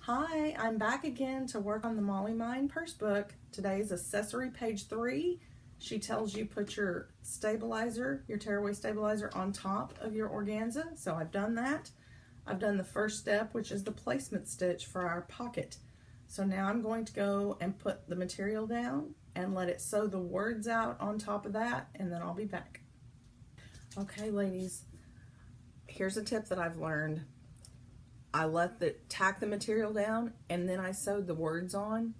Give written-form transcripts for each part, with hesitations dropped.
Hi, I'm back again to work on the Molly Mine purse book. Today's accessory page 3. She tells you put your stabilizer, your tearaway stabilizer on top of your organza. So I've done that. I've done the first step, which is the placement stitch for our pocket. So now I'm going to go and put the material down and let it sew the words out on top of that, and then I'll be back. Okay, ladies, here's a tip that I've learned. I tack the material down and then I sewed the words on.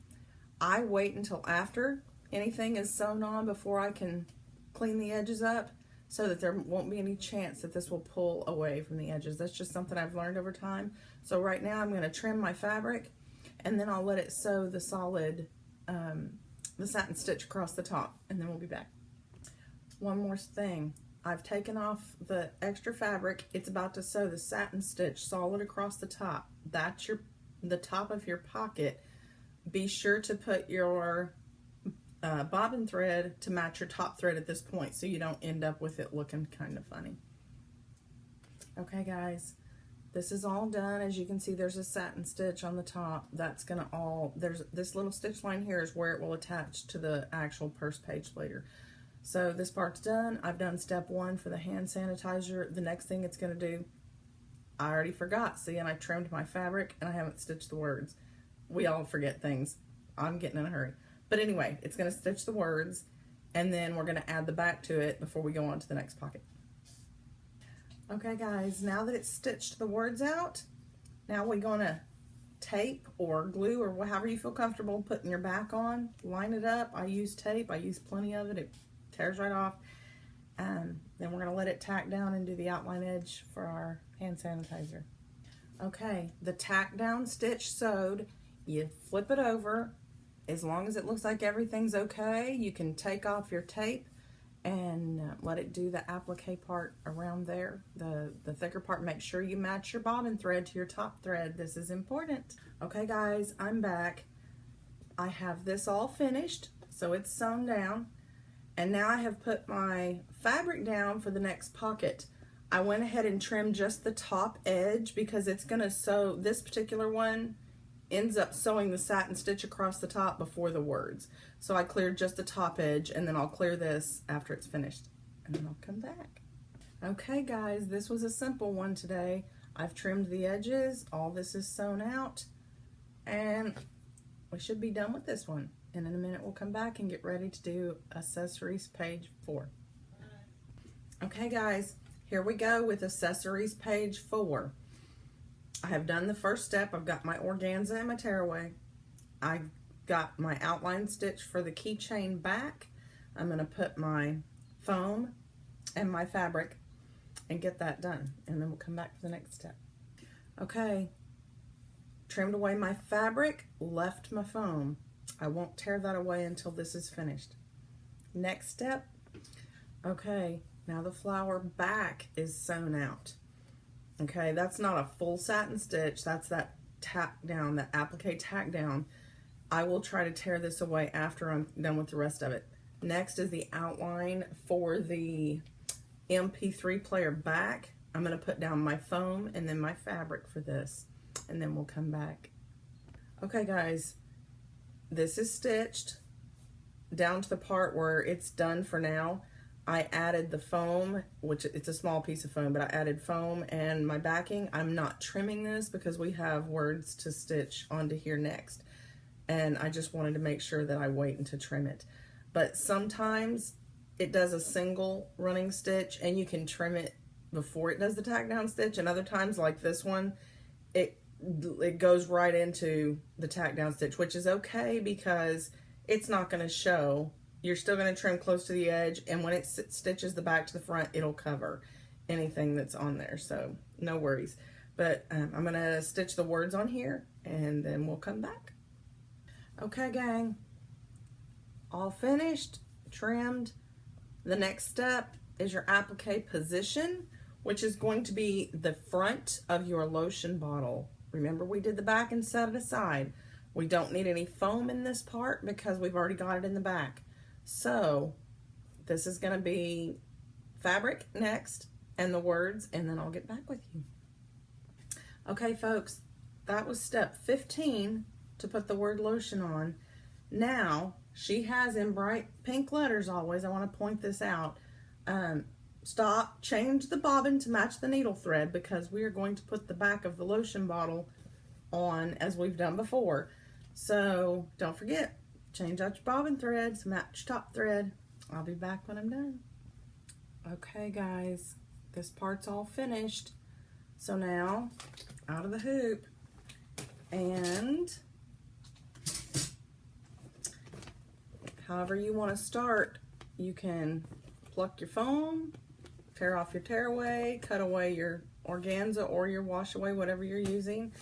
I wait until after anything is sewn on before I can clean the edges up so that there won't be any chance that this will pull away from the edges. That's just something I've learned over time. So right now I'm going to trim my fabric and then I'll let it sew the solid, the satin stitch across the top, and then we'll be back. One more thing. I've taken off the extra fabric. It's about to sew the satin stitch solid across the top. That's the top of your pocket. Be sure to put your bobbin thread to match your top thread at this point so you don't end up with it looking kind of funny. Okay guys, this is all done. As you can see, there's a satin stitch on the top. That's gonna there's this little stitch line here is where it will attach to the actual purse page later. So this part's done. I've done step 1 for the hand sanitizer. The next thing it's going to do, I already forgot. See, and I trimmed my fabric and I haven't stitched the words. We all forget things. I'm getting in a hurry. But anyway, it's going to stitch the words and then we're going to add the back to it before we go on to the next pocket. Okay guys, now that it's stitched the words out, now we're going to tape or glue or however you feel comfortable putting your back on. Line it up. I use tape. I use plenty of it. It tears right off. Then we're going to let it tack down and do the outline edge for our hand sanitizer. Okay, the tack down stitch sewed, you flip it over. As long as it looks like everything's okay, you can take off your tape and let it do the applique part around there. The thicker part, make sure you match your bobbin thread to your top thread. This is important. Okay guys, I'm back. I have this all finished, so it's sewn down. And now I have put my fabric down for the next pocket. I went ahead and trimmed just the top edge because it's gonna sew, this particular one ends up sewing the satin stitch across the top before the words. So I cleared just the top edge and then I'll clear this after it's finished. And then I'll come back. Okay guys, this was a simple one today. I've trimmed the edges, all this is sewn out, and we should be done with this one. And in a minute we'll come back and get ready to do accessories page 4. Okay guys, here we go with accessories page 4. I have done the first step. I've got my organza and my tearaway. I got my outline stitch for the keychain back. I'm going to put my foam and my fabric and get that done, and then we'll come back for the next step. Okay, trimmed away my fabric, left my foam. I won't tear that away until this is finished. Next step, okay, now the flower back is sewn out. Okay, that's not a full satin stitch, that's that tack down, that applique tack down. I will try to tear this away after I'm done with the rest of it. Next is the outline for the MP3 player back. I'm going to put down my foam and then my fabric for this, and then we'll come back. Okay guys, this is stitched down to the part where it's done for now. I added the foam, which it's a small piece of foam, but I added foam and my backing. I'm not trimming this because we have words to stitch onto here next. And I just wanted to make sure that I wait and to trim it. But sometimes it does a single running stitch and you can trim it before it does the tack down stitch. And other times, like this one, it goes right into the tack down stitch, which is okay because it's not going to show. You're still going to trim close to the edge, and when it stitches the back to the front, it'll cover anything that's on there, so no worries. But I'm going to stitch the words on here and then we'll come back. Okay gang, all finished, trimmed. The next step is your applique position, which is going to be the front of your lotion bottle. Remember, we did the back and set it aside. We don't need any foam in this part because we've already got it in the back. So this is going to be fabric next and the words, and then I'll get back with you. Okay folks, that was step 15 to put the word lotion on. Now, she has in bright pink letters always, I want to point this out, change the bobbin to match the needle thread, because we are going to put the back of the lotion bottle on as we've done before. So don't forget, change out your bobbin threads, match top thread. I'll be back when I'm done. Okay guys, this part's all finished. So now, out of the hoop, and however you want to start, you can pluck your foam, tear off your tearaway, cut away your organza or your wash away, whatever you're using,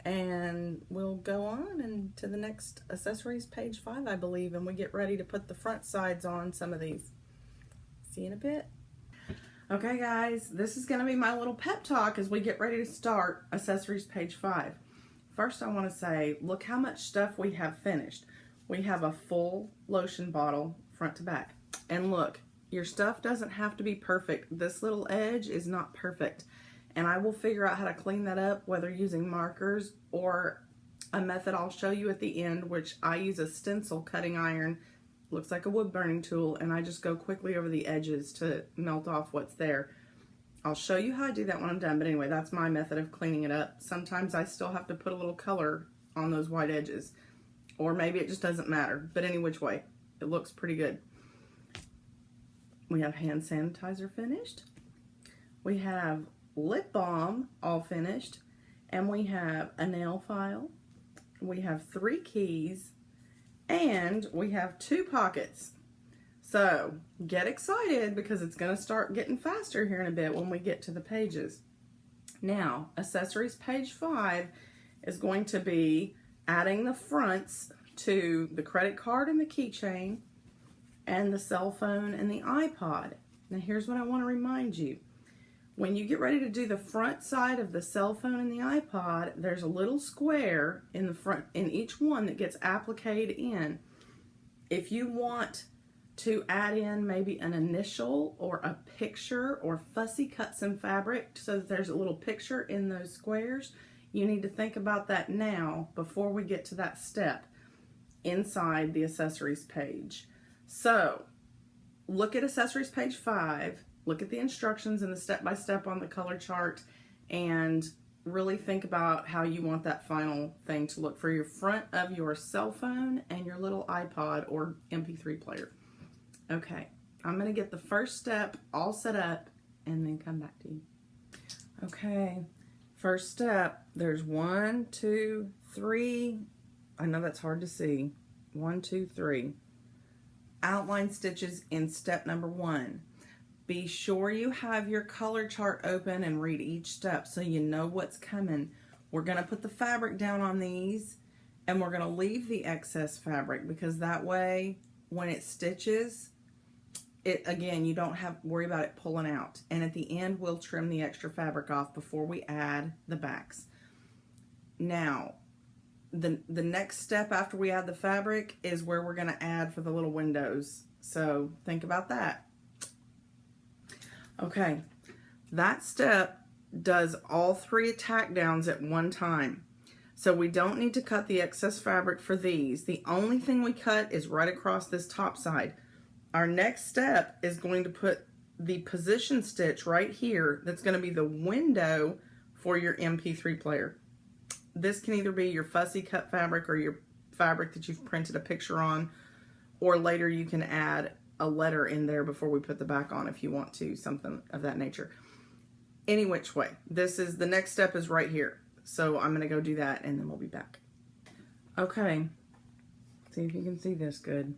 and we'll go on and to the next accessories, page 5, I believe, and we get ready to put the front sides on some of these. See you in a bit. Okay guys, this is going to be my little pep talk as we get ready to start accessories page 5. First I want to say, look how much stuff we have finished. We have a full lotion bottle front to back. And look, your stuff doesn't have to be perfect. This little edge is not perfect. And I will figure out how to clean that up, whether using markers or a method I'll show you at the end, which I use a stencil cutting iron. Looks like a wood burning tool, and I just go quickly over the edges to melt off what's there. I'll show you how I do that when I'm done, but anyway, that's my method of cleaning it up. Sometimes I still have to put a little color on those white edges, or maybe it just doesn't matter, but any which way, it looks pretty good. We have hand sanitizer finished. We have lip balm all finished, and we have a nail file. We have 3 keys, and we have 2 pockets. So get excited, because it's going to start getting faster here in a bit when we get to the pages. Now, accessories page 5 is going to be adding the fronts to the credit card and the keychain and the cell phone and the iPod. Now here's what I want to remind you. When you get ready to do the front side of the cell phone and the iPod, there's a little square in the front, in each one, that gets appliqued in. If you want to add in maybe an initial or a picture, or fussy cut some fabric so that there's a little picture in those squares, you need to think about that now before we get to that step inside the accessories page. So look at accessories page 5. Look at the instructions and the step-by-step on the color chart, and really think about how you want that final thing to look for your front of your cell phone and your little iPod or MP3 player. Okay, I'm going to get the first step all set up and then come back to you. Okay, first step, there's 1, 2, 3. I know that's hard to see. 1, 2, 3. Outline stitches in step number 1. Be sure you have your color chart open and read each step so you know what's coming. We're going to put the fabric down on these, and we're going to leave the excess fabric, because that way when it stitches, again, you don't have to worry about it pulling out. And at the end, we'll trim the extra fabric off before we add the backs. Now, the next step after we add the fabric is where we're going to add for the little windows. So think about that. Okay, that step does all 3 tack downs at one time. So we don't need to cut the excess fabric for these. The only thing we cut is right across this top side. Our next step is going to put the position stitch right here. That's going to be the window for your MP3 player. This can either be your fussy cut fabric or your fabric that you've printed a picture on, or later you can add a letter in there before we put the back on if you want to, something of that nature. Any which way, this is the next step is right here. So I'm going to go do that and then we'll be back. Okay, see if you can see this good.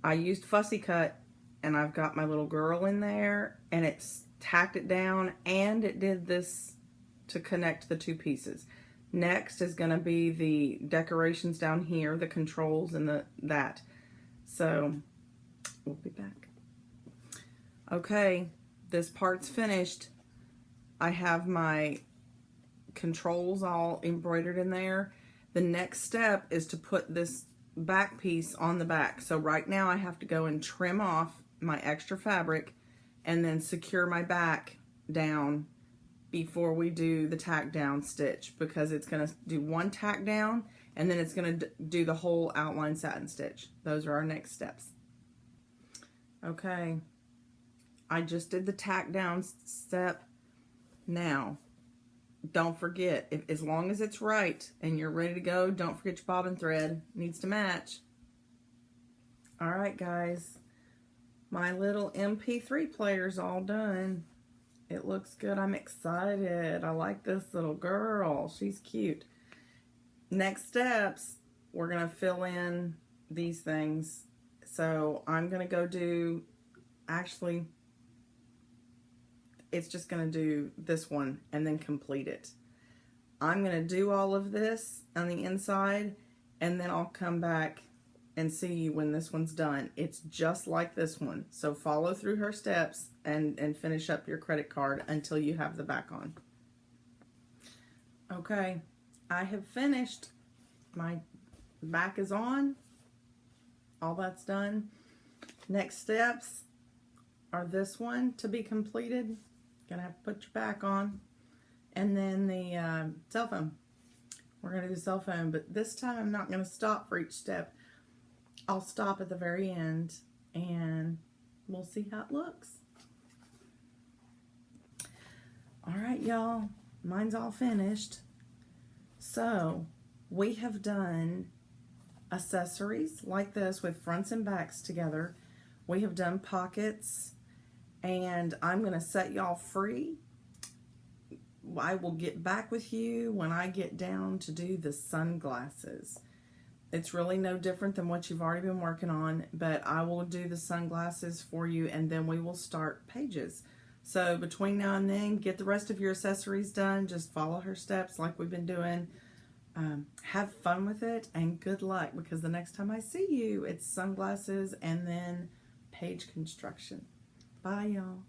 I used fussy cut, and I've got my little girl in there, and it's tacked it down, and it did this to connect the 2 pieces. Next is going to be the decorations down here, the controls and that. So we'll be back. Okay, this part's finished. I have my controls all embroidered in there. The next step is to put this back piece on the back. So right now I have to go and trim off my extra fabric and then secure my back down before we do the tack down stitch, because it's going to do one tack down and then it's going to do the whole outline satin stitch. Those are our next steps. Okay, I just did the tack down step. Now, don't forget, as long as it's right and you're ready to go, don't forget your bobbin thread. It needs to match. All right, guys, my little MP3 player's all done. It looks good. I'm excited. I like this little girl. She's cute. Next steps, we're going to fill in these things. So I'm going to go do, actually, it's just going to do this one and then complete it. I'm going to do all of this on the inside, and then I'll come back and see you when this one's done. It's just like this one. So follow through her steps and finish up your credit card until you have the back on. Okay, I have finished. My back is on. All that's done. Next steps are this one to be completed. Gonna have to put your back on. And then the cell phone. We're gonna do the cell phone, but this time I'm not gonna stop for each step. I'll stop at the very end and we'll see how it looks. All right, y'all, mine's all finished. So we have done accessories like this with fronts and backs together. We have done pockets, and I'm going to set y'all free. I will get back with you when I get down to do the sunglasses. It's really no different than what you've already been working on, but I will do the sunglasses for you, and then we will start pages. So between now and then, get the rest of your accessories done. Just follow her steps like we've been doing. Have fun with it, and good luck, because the next time I see you, it's sunglasses and then page construction. Bye, y'all.